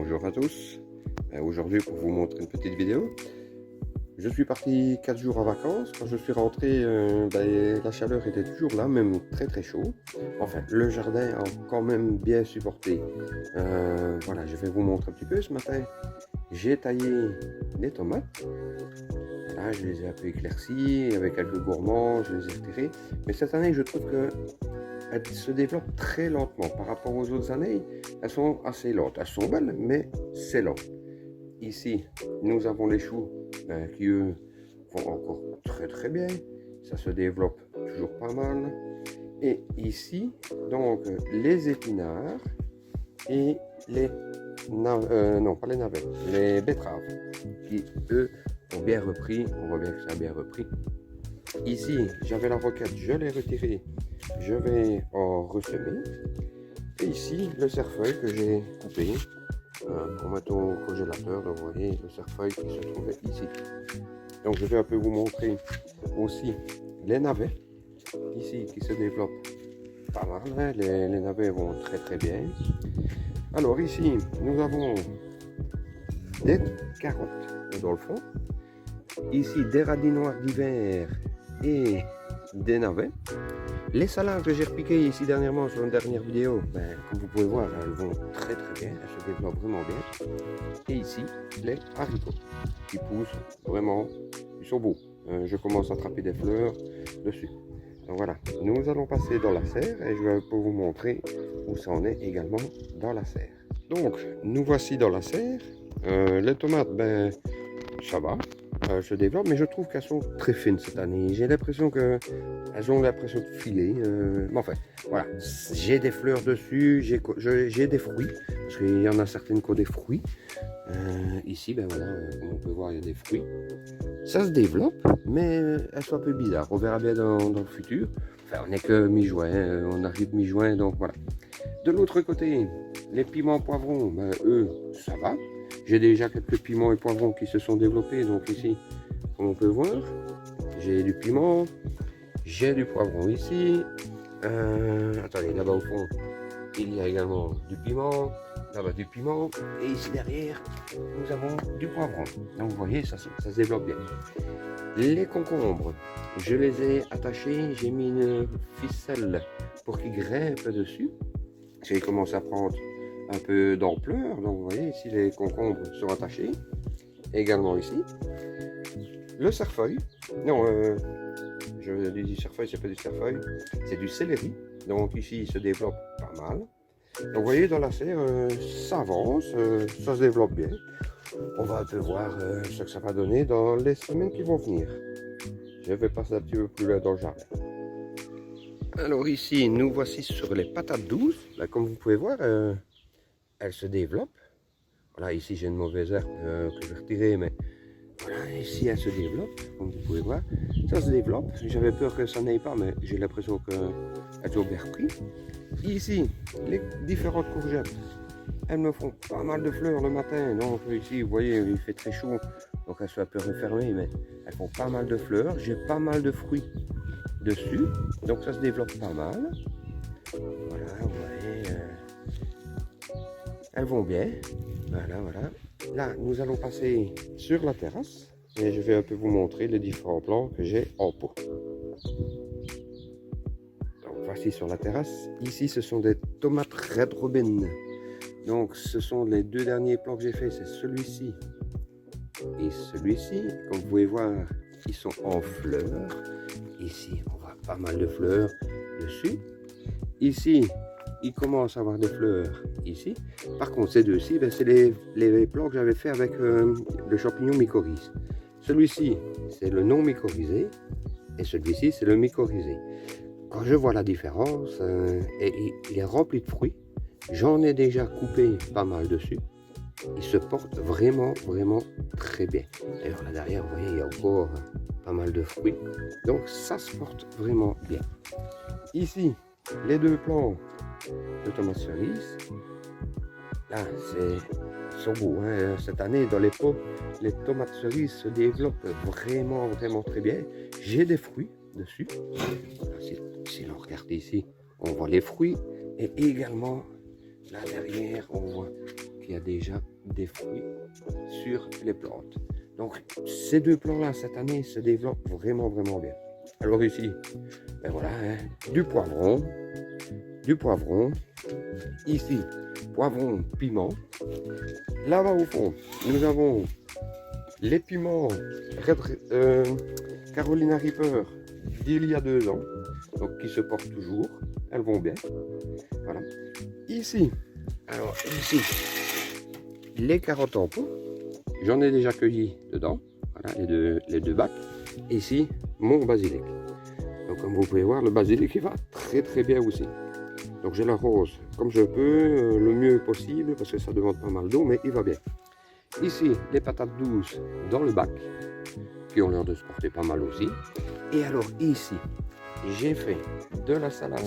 Bonjour à tous. Aujourd'hui pour vous montrer une petite vidéo. Je suis parti 4 jours en vacances. Quand je suis rentré, la chaleur était toujours là, même très chaud. Enfin, le jardin a quand même bien supporté. Voilà, je vais vous montrer un petit peu ce matin. J'ai taillé les tomates. Voilà, je les ai un peu éclaircies avec quelques gourmands, je les ai retirés. Mais cette année, je trouve que elles se développent très lentement par rapport aux autres années. Elles sont assez lentes. Elles sont belles, mais c'est lent. Ici, nous avons les choux qui, eux, vont encore très bien. Ça se développe toujours pas mal. Et ici, donc, les épinards et les non, pas les navets, les betteraves qui, eux, ont bien repris. On voit bien que ça a bien repris. Ici, j'avais la roquette, je l'ai retirée. Je vais en ressemer. Et ici, le cerfeuil que j'ai coupé pour mettre au congélateur. Donc, vous voyez le cerfeuil qui se trouvait ici. Donc, je vais un peu vous montrer aussi les navets ici qui se développent pas mal. Hein. Les navets vont très bien. Alors, ici, nous avons des carottes dans le fond. Ici, des radis noirs d'hiver et des navets. Les salades que j'ai repiquées ici dernièrement sur une dernière vidéo, comme vous pouvez voir, elles vont très bien, elles se développent vraiment bien. Et ici, les haricots qui poussent vraiment, ils sont beaux. Je commence à attraper des fleurs dessus. Donc voilà, nous allons passer dans la serre et je vais vous montrer où ça en est également dans la serre. Donc, nous voici dans la serre. Les tomates, ça va. Se développent, mais je trouve qu'elles sont très fines cette année. J'ai l'impression qu'elles ont l'impression de filer. Mais enfin, voilà. J'ai des fleurs dessus, j'ai des fruits, parce qu'il y en a certaines qui ont des fruits. Ici, voilà, comme on peut voir, il y a des fruits. Ça se développe, mais elles sont un peu bizarres. On verra bien dans le futur. Enfin, on n'est que mi-juin, on arrive mi-juin, donc voilà. De l'autre côté, les piments poivrons, eux, ça va. J'ai déjà quelques piments et poivrons qui se sont développés. Donc ici, comme on peut voir, j'ai du piment, j'ai du poivron ici. Attendez, là-bas au fond, il y a également du piment. Là-bas du piment. Et ici derrière, nous avons du poivron. Donc vous voyez, ça se développe bien. Les concombres, je les ai attachés. J'ai mis une ficelle pour qu'ils grimpent dessus. J'ai commencé à prendre un peu d'ampleur. Donc vous voyez ici les concombres sont attachés. Également ici. Le cerfeuil. Non, je dis du cerfeuil, c'est pas du cerfeuil. C'est du céleri. Donc ici il se développe pas mal. Donc vous voyez dans la serre, ça avance, ça se développe bien. On va un peu voir ce que ça va donner dans les semaines qui vont venir. Je vais passer un petit peu plus loin dans le jardin. Alors ici, nous voici sur les patates douces. Là, comme vous pouvez voir, elles se développent. Voilà, ici j'ai une mauvaise herbe que je vais retirer, mais voilà, ici elles se développent, comme vous pouvez voir. Ça se développe. J'avais peur que ça n'aille pas, mais j'ai l'impression qu'elles ont bien repris. Ici, les différentes courgettes. Elles me font pas mal de fleurs le matin. Donc ici, vous voyez, il fait très chaud, donc elles sont un peu refermées, mais elles font pas mal de fleurs. J'ai pas mal de fruits dessus, donc ça se développe pas mal. Voilà, vous voyez, elles vont bien. Voilà. Là, nous allons passer sur la terrasse et je vais un peu vous montrer les différents plants que j'ai en pot. Donc voici sur la terrasse. Ici, ce sont des tomates Red Robin. Donc ce sont les deux derniers plants que j'ai fait, c'est celui-ci et celui-ci. Comme vous pouvez voir, ils sont en fleurs. Ici, on voit pas mal de fleurs dessus. Ici, il commence à avoir des fleurs ici. Par contre, ces deux-ci, c'est les plants que j'avais fait avec le champignon mycorhize. Celui-ci, c'est le non mycorhizé et celui-ci, c'est le mycorhizé. Quand je vois la différence, il est rempli de fruits. J'en ai déjà coupé pas mal dessus. Il se porte vraiment très bien. D'ailleurs, là derrière, vous voyez, il y a encore pas mal de fruits. Donc, ça se porte vraiment bien. Ici, les deux plants de tomates cerises. Là, ils sont beaux. Hein. Cette année, dans les pots, les tomates cerises se développent vraiment très bien. J'ai des fruits dessus. Si l'on regarde ici, on voit les fruits. Et également, là derrière, on voit qu'il y a déjà des fruits sur les plantes. Donc ces deux plants-là, cette année, se développent vraiment, vraiment bien. Alors ici, ben voilà, hein, du poivron, ici, poivron, piment. Là-bas au fond, nous avons les piments Carolina Reaper d'il y a 2 ans, donc qui se portent toujours, elles vont bien. Voilà. Ici, les carottes en pot, j'en ai déjà cueilli dedans, voilà, les deux bacs. Ici, mon basilic. Donc comme vous pouvez voir, le basilic il va très très bien aussi. Donc je l'arrose comme je peux, le mieux possible, parce que ça demande pas mal d'eau, mais il va bien. Ici, les patates douces dans le bac, qui ont l'air de se porter pas mal aussi. Et alors ici, j'ai fait de la salade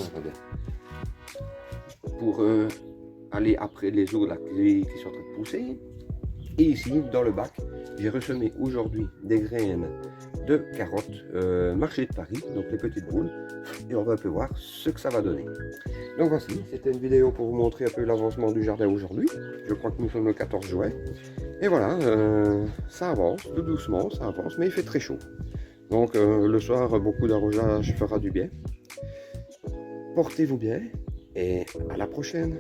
pour aller après les eaux là, qui sont en train de pousser. Et ici, dans le bac, j'ai ressemé aujourd'hui des graines de carottes marché de Paris, donc les petites boules, et on va un peu voir ce que ça va donner. Donc voici, c'était une vidéo pour vous montrer un peu l'avancement du jardin aujourd'hui. Je crois que nous sommes le 14 juin. Et voilà, ça avance, tout doucement, ça avance, mais il fait très chaud. Donc le soir, beaucoup d'arrosage fera du bien. Portez-vous bien et à la prochaine.